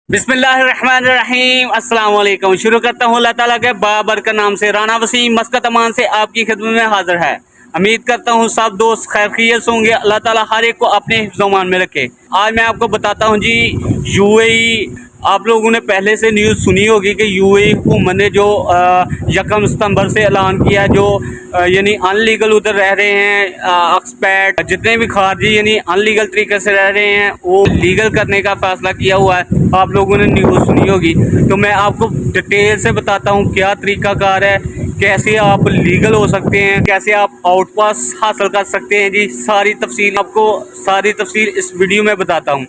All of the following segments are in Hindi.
बिस्मिल्लाहिर्रहमानिर्रहीम अस्सलाम वालेकुम। शुरू करता हूँ अल्लाह ताला के बाबर का नाम से। राना वसीम मस्कत अमान से आपकी खिदमत में हाजिर है। उम्मीद करता हूँ सब दोस्त खैरियत होंगे। अल्लाह ताला हर एक को अपने हिफ्ज़-ओ-अमान में रखे। आज मैं आपको बताता हूँ जी, यूएई, आप लोगों ने पहले से न्यूज़ सुनी होगी कि यूएई हुकूमत ने जो 1 सितंबर से ऐलान किया, जो यानी अनलीगल उधर रह रहे हैं एक्सपैट, जितने भी खारजी यानी अनलीगल तरीके से रह रहे हैं, वो लीगल करने का फैसला किया हुआ है। आप लोगों ने न्यूज़ सुनी होगी, तो मैं आपको डिटेल से बताता हूँ क्या तरीकाकार है, कैसे आप लीगल हो सकते हैं, कैसे आप आउट पास हासिल कर सकते हैं जी। सारी तफसील इस वीडियो में बताता हूँ।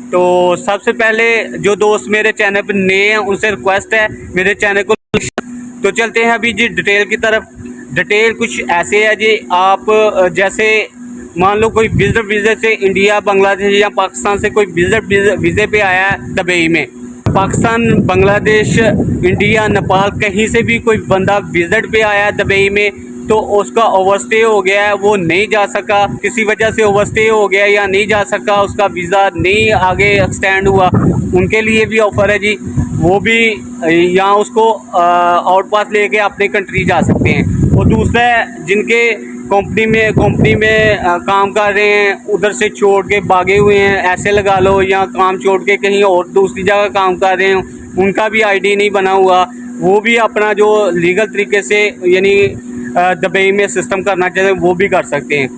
तो सबसे पहले जो दोस्त मेरे चैनल पर नए हैं उनसे रिक्वेस्ट है मेरे चैनल को। तो चलते हैं अभी जी डिटेल की तरफ। डिटेल कुछ ऐसे है जी, आप जैसे मान लो कोई विजिटर वीज़े से इंडिया, बांग्लादेश या पाकिस्तान से कोई विजिटर वीज़े पे आया है दुबई में। पाकिस्तान, बांग्लादेश, इंडिया, नेपाल कहीं से भी कोई बंदा विजिट पे आया है दुबई में, तो उसका ओवरस्टे हो गया है, वो नहीं जा सका, किसी वजह से ओवरस्टे हो गया या नहीं जा सका, उसका वीज़ा नहीं आगे एक्सटेंड हुआ, उनके लिए भी ऑफ़र है जी। वो भी यहाँ उसको आउट पास लेके अपने कंट्री जा सकते हैं। और दूसरा है जिनके कंपनी में काम कर रहे हैं, उधर से छोड़ के भागे हुए हैं, ऐसे लगा लो, या काम छोड़ के कहीं और दूसरी जगह काम कर रहे हैं, उनका भी आईडी नहीं बना हुआ, वो भी अपना जो लीगल तरीके से यानी दुबई में सिस्टम करना चाहते हैं वो भी कर सकते हैं।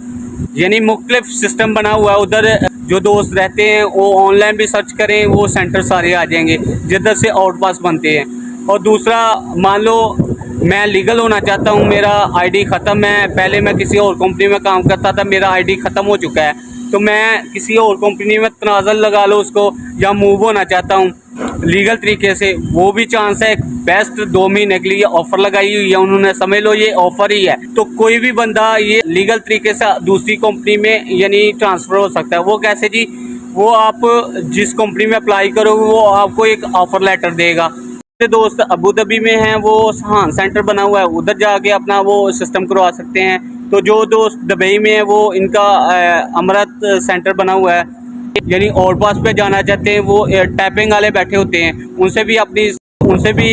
यानी मुख्तलिफ सिस्टम बना हुआ है उधर। जो दोस्त रहते हैं वो ऑनलाइन भी सर्च करें, वो सेंटर सारे आ जाएंगे जिधर से आउट पास बनते हैं। और दूसरा, मान लो मैं लीगल होना चाहता हूँ, मेरा आईडी ख़त्म है, पहले मैं किसी और कंपनी में काम करता था, मेरा आईडी ख़त्म हो चुका है, तो मैं किसी और कंपनी में तनाज़ुल लगा लो उसको, या मूव होना चाहता हूँ लीगल तरीके से, वो भी चांस है। बेस्ट 2 महीने के लिए ऑफ़र लगाई हुई है उन्होंने, समझ लो ये ऑफ़र ही है। तो कोई भी बंदा ये लीगल तरीके से दूसरी कंपनी में यानी ट्रांसफ़र हो सकता है। वो कैसे जी? वो आप जिस कंपनी में अप्लाई करोगे वो आपको एक ऑफ़र लेटर देगा। मेरे दोस्त अबू धाबी में हैं, वो सहान सेंटर बना हुआ है, उधर जाके अपना वो सिस्टम करवा सकते हैं। तो जो दोस्त दुबई में है वो इनका अमरत सेंटर बना हुआ है, यानी आउट पास पे जाना चाहते हैं, वो टैपिंग वाले बैठे होते हैं, उनसे भी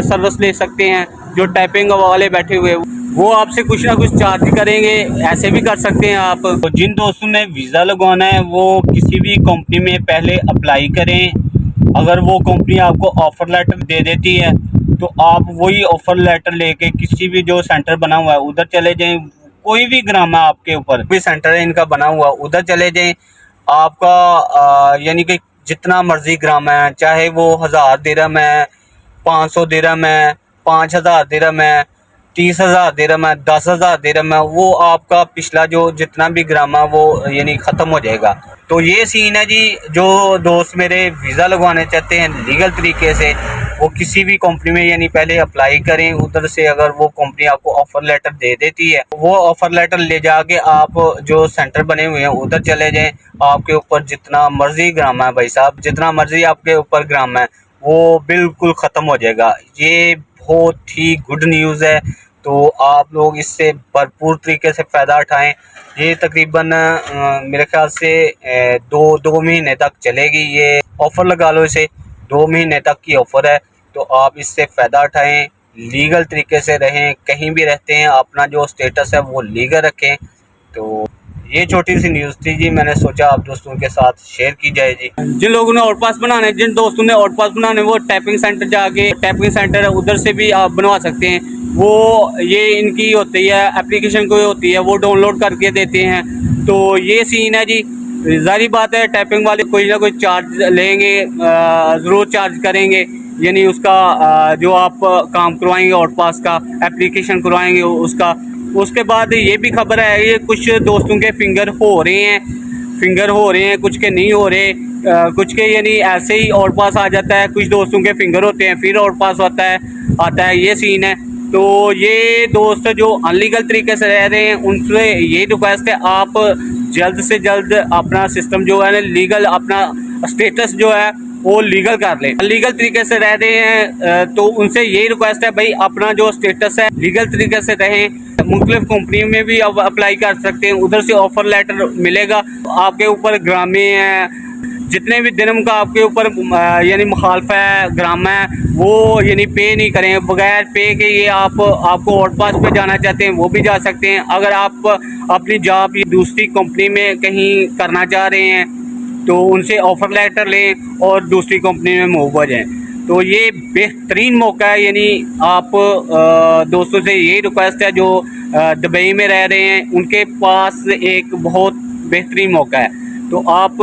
सर्विस ले सकते हैं। जो टैपिंग वाले बैठे हुए वो आपसे कुछ ना कुछ चार्ज करेंगे, ऐसे भी कर सकते हैं आप। तो जिन दोस्तों ने वीज़ा लगवाना है वो किसी भी कंपनी में पहले अप्लाई करें। अगर वो कंपनी आपको ऑफ़र लेटर दे देती है तो आप वही ऑफ़र लेटर लेके किसी भी जो सेंटर बना हुआ है उधर चले जाएं। कोई भी ग्राम है आपके ऊपर, कोई सेंटर है इनका बना हुआ, उधर चले जाएं। आपका यानी कि जितना मर्ज़ी ग्राम है, चाहे वो 1000 दिरहम है, 500 दिरहम है, 5000 दिरहम है, 30,000 दिरहम है, 10,000 दिरहम है, वो आपका पिछला जो जितना भी ग्राम है वो यानी ख़त्म हो जाएगा। तो ये सीन है जी। जो दोस्त मेरे वीज़ा लगवाने चाहते हैं लीगल तरीके से, वो किसी भी कंपनी में यानी पहले अप्लाई करें। उधर से अगर वो कंपनी आपको ऑफ़र लेटर दे देती है, वो ऑफ़र लेटर ले जाके आप जो सेंटर बने हुए हैं उधर चले जाएं। आपके ऊपर जितना मर्ज़ी ग्राम है भाई साहब, जितना मर्ज़ी आपके ऊपर ग्राम है, वो बिल्कुल ख़त्म हो जाएगा। ये बहुत ही गुड न्यूज़ है, तो आप लोग इससे भरपूर तरीके से फ़ायदा उठाएं। ये तकरीबन मेरे ख्याल से 2 महीने तक चलेगी। ये ऑफ़र लगा लो इसे, 2 महीने तक की ऑफ़र है, तो आप इससे फ़ायदा उठाएं, लीगल तरीके से रहें। कहीं भी रहते हैं अपना जो स्टेटस है वो लीगल रखें। तो ये छोटी सी न्यूज़ थी जी, मैंने सोचा आप दोस्तों के साथ शेयर की जाए जी। जिन लोगों ने आउट पास बनाने, जिन दोस्तों ने आउट पास बनाने, वो टैपिंग सेंटर जाके, टैपिंग सेंटर है उधर से भी आप बनवा सकते हैं। वो ये इनकी होती है एप्लीकेशन कोई होती है, वो डाउनलोड करके देते हैं। तो ये सीन है जी। ज़ाहिर बात है टैपिंग वाले कोई ना कोई चार्ज लेंगे, ज़रूर चार्ज करेंगे। यानी उसका जो आप काम करवाएंगे आउट पास का, एप्लीकेशन करवाएंगे उसका। उसके बाद ये भी खबर है, ये कुछ दोस्तों के फिंगर हो रहे हैं, कुछ के नहीं हो रहे, कुछ के यानी ऐसे ही आउट पास आ जाता है, कुछ दोस्तों के फिंगर होते हैं फिर आउट पास आता है। ये सीन है। तो ये दोस्त जो अनलीगल तरीके से रह रहे हैं उनसे यही रिक्वेस्ट है, आप जल्द से जल्द अपना सिस्टम जो है ना लीगल, अपना स्टेटस जो है वो लीगल कर लें। लीगल तरीके से रह रहे हैं तो उनसे यही रिक्वेस्ट है भाई, अपना जो स्टेटस है लीगल तरीके से रहें। मुख्तलिफ कंपनियों में भी अब अप्लाई कर सकते हैं, उधर से ऑफ़र लेटर मिलेगा। आपके ऊपर ग्रामे हैं जितने भी दिनम का आपके ऊपर यानी मुखालफा है, ग्रामा है, वो यानी पे नहीं करें। बगैर पे के ये आपको आउट पास पे जाना चाहते हैं वो भी जा सकते हैं। अगर आप अपनी जॉब दूसरी कंपनी में कहीं करना चाह रहे हैं तो उनसे ऑफ़र लेटर लें और दूसरी कंपनी में मूव हो जाएँ। तो ये बेहतरीन मौका है। यानी आप दोस्तों से यही रिक्वेस्ट है जो दुबई में रह रहे हैं, उनके पास एक बहुत बेहतरीन मौका है। तो आप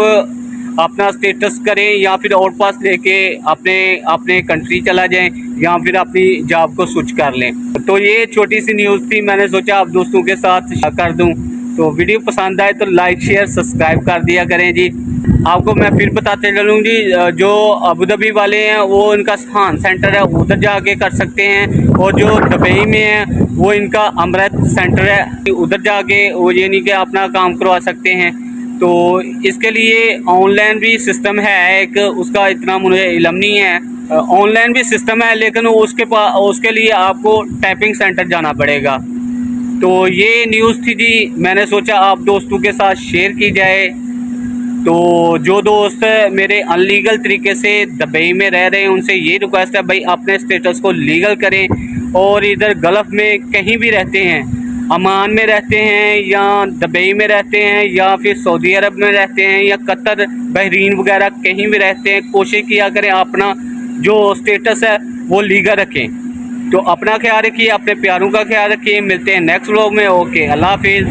अपना स्टेटस करें या फिर आउट पास लेके अपने अपने कंट्री चला जाएं या फिर अपनी जॉब को स्विच कर लें। तो ये छोटी सी न्यूज़ थी, मैंने सोचा आप दोस्तों के साथ शेयर कर दूं। तो वीडियो पसंद आए तो लाइक शेयर सब्सक्राइब कर दिया करें जी। आपको मैं फिर बताते चलूँ जी, जो अबू धाबी वाले हैं वो इनका सहान सेंटर है, उधर जाके कर सकते हैं। और जो दुबई में है वो इनका अमृत सेंटर है, उधर जाके वो ये नहीं कि अपना काम करवा सकते हैं। तो इसके लिए ऑनलाइन भी सिस्टम है एक, उसका इतना मुझे इल्म नहीं है। ऑनलाइन भी सिस्टम है लेकिन उसके लिए आपको टाइपिंग सेंटर जाना पड़ेगा। तो ये न्यूज़ थी जी, मैंने सोचा आप दोस्तों के साथ शेयर की जाए। तो जो दोस्त मेरे अनलीगल तरीके से दुबई में रह रहे हैं उनसे ये रिक्वेस्ट है भाई अपने स्टेटस को लीगल करें। और इधर गल्फ़ में कहीं भी रहते हैं, अमान में रहते हैं या दुबई में रहते हैं या फिर सऊदी अरब में रहते हैं या कतर बहरीन वगैरह कहीं भी रहते हैं, कोशिश किया करें अपना जो स्टेटस है वो लीगल रखें। तो अपना ख्याल रखिए, अपने प्यारों का ख्याल रखिए। मिलते हैं नेक्स्ट व्लॉग में। ओके, अल्लाह हाफिज़।